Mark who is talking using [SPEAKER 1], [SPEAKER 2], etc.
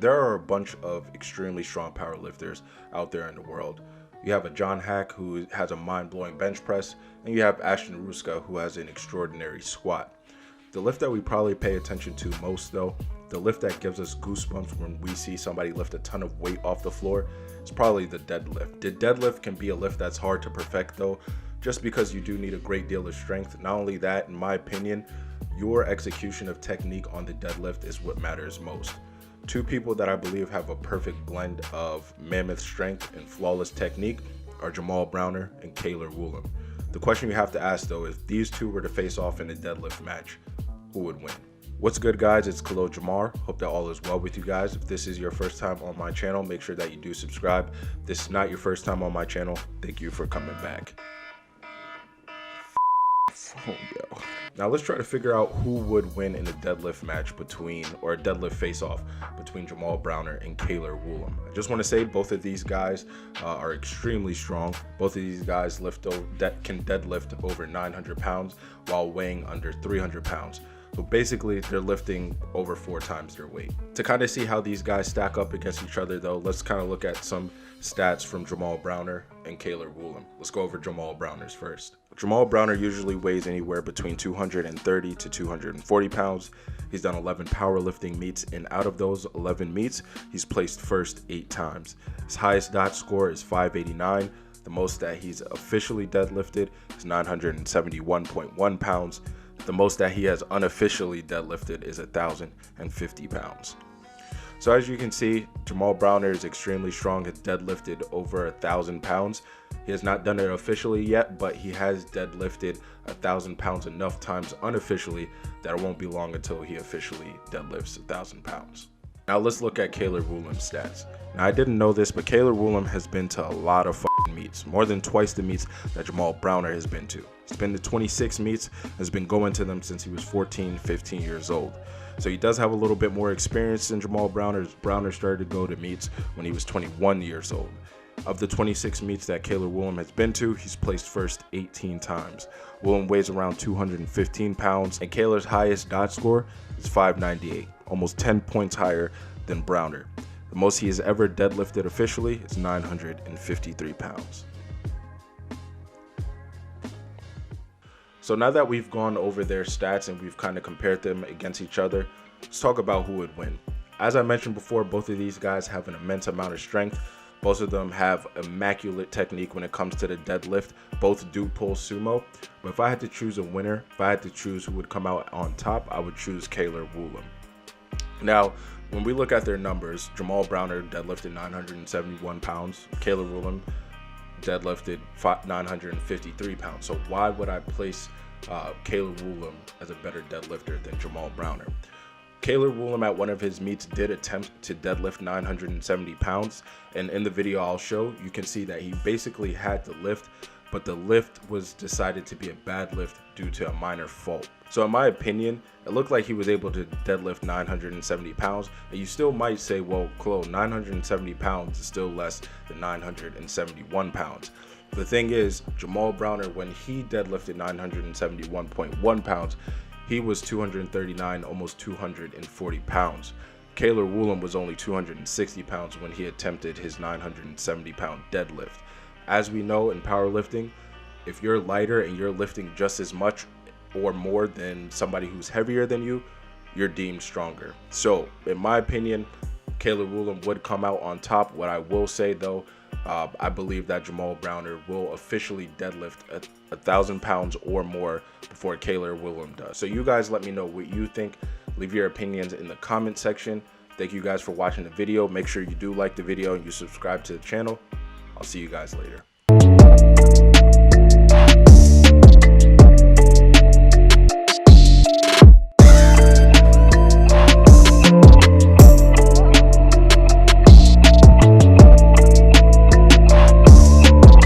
[SPEAKER 1] There are a bunch of extremely strong powerlifters out there in the world. You have a John Hack who has a mind-blowing bench press, and you have Ashton Ruska who has an extraordinary squat. The lift that we probably pay attention to most though, the lift that gives us goosebumps when we see somebody lift a ton of weight off the floor, is probably the deadlift. The deadlift can be a lift that's hard to perfect though, just because you do need a great deal of strength. Not only that, in my opinion, your execution of technique on the deadlift is what matters most. Two people that I believe have a perfect blend of mammoth strength and flawless technique are Jamal Browner and Cailer Woolam. The question you have to ask though, if these two were to face off in a deadlift match, who would win? What's good guys, it's Cailer Jamar. Hope that all is well with you guys. If this is your first time on my channel, make sure that you do subscribe. If this is not your first time on my channel, thank you for coming back. Now let's try to figure out who would win in a deadlift match or a deadlift face-off between Jamal Browner and Cailer Woolam. I just want to say both of these guys are extremely strong. Both of these guys can deadlift over 900 pounds while weighing under 300 pounds. So basically they're lifting over 4 times their weight. To kind of see how these guys stack up against each other though, let's kind of look at some stats from Jamal Browner and Cailer Woolam. Let's go over Jamal Browner's first. Jamal Browner usually weighs anywhere between 230 to 240 pounds. He's done 11 powerlifting meets, and out of those 11 meets, he's placed first 8 times. His highest dot score is 589. The most that he's officially deadlifted is 971.1 pounds. The most that he has unofficially deadlifted is 1,050 pounds. So as you can see, Jamal Browner is extremely strong, has deadlifted over 1,000 pounds. He has not done it officially yet, but he has deadlifted 1,000 pounds enough times unofficially that it won't be long until he officially deadlifts 1,000 pounds. Now let's look at Cailer Woolam's stats. Now I didn't know this, but Cailer Woolam has been to a lot of meets, more than twice the meets that Jamal Browner has been to. He's been to 26 meets, has been going to them since he was 14, 15 years old. So he does have a little bit more experience than Jamal Browner. Browner started to go to meets when he was 21 years old. Of the 26 meets that Cailer Woolam has been to, he's placed first 18 times. Woolam weighs around 215 pounds, and Cailer's highest dot score is 598, almost 10 points higher than Browner. The most he has ever deadlifted officially is 953 pounds. So now that we've gone over their stats and we've kind of compared them against each other, let's talk about who would win. As I mentioned before, both of these guys have an immense amount of strength. Both of them have immaculate technique when it comes to the deadlift. Both do pull sumo. But if I had to choose a winner, if I had to choose who would come out on top, I would choose Cailer Woolam. Now, when we look at their numbers, Jamal Browner deadlifted 971 pounds. Cailer Woolam deadlifted 953 pounds. So why would I place Cailer Woolam as a better deadlifter than Jamal Browner? Cailer Woolam at one of his meets did attempt to deadlift 970 pounds, and in the video I'll show, you can see that he basically had to lift, but the lift was decided to be a bad lift due to a minor fault. So in my opinion, it looked like he was able to deadlift 970 pounds, and you still might say, well, Chloe, 970 pounds is still less than 971 pounds. The thing is, Jamal Browner, when he deadlifted 971.1 pounds, he was 239, almost 240 pounds. Cailer Woolam was only 260 pounds when he attempted his 970 pound deadlift. As we know in powerlifting, if you're lighter and you're lifting just as much or more than somebody who's heavier than you, you're deemed stronger. So in my opinion, Cailer Woolam would come out on top. What I will say though, I believe that Jamal Browner will officially deadlift 1,000 pounds or more before Cailer Woolam does. So you guys let me know what you think. Leave your opinions in the comment section. Thank you guys for watching the video. Make sure you do like the video and you subscribe to the channel. I'll see you guys later.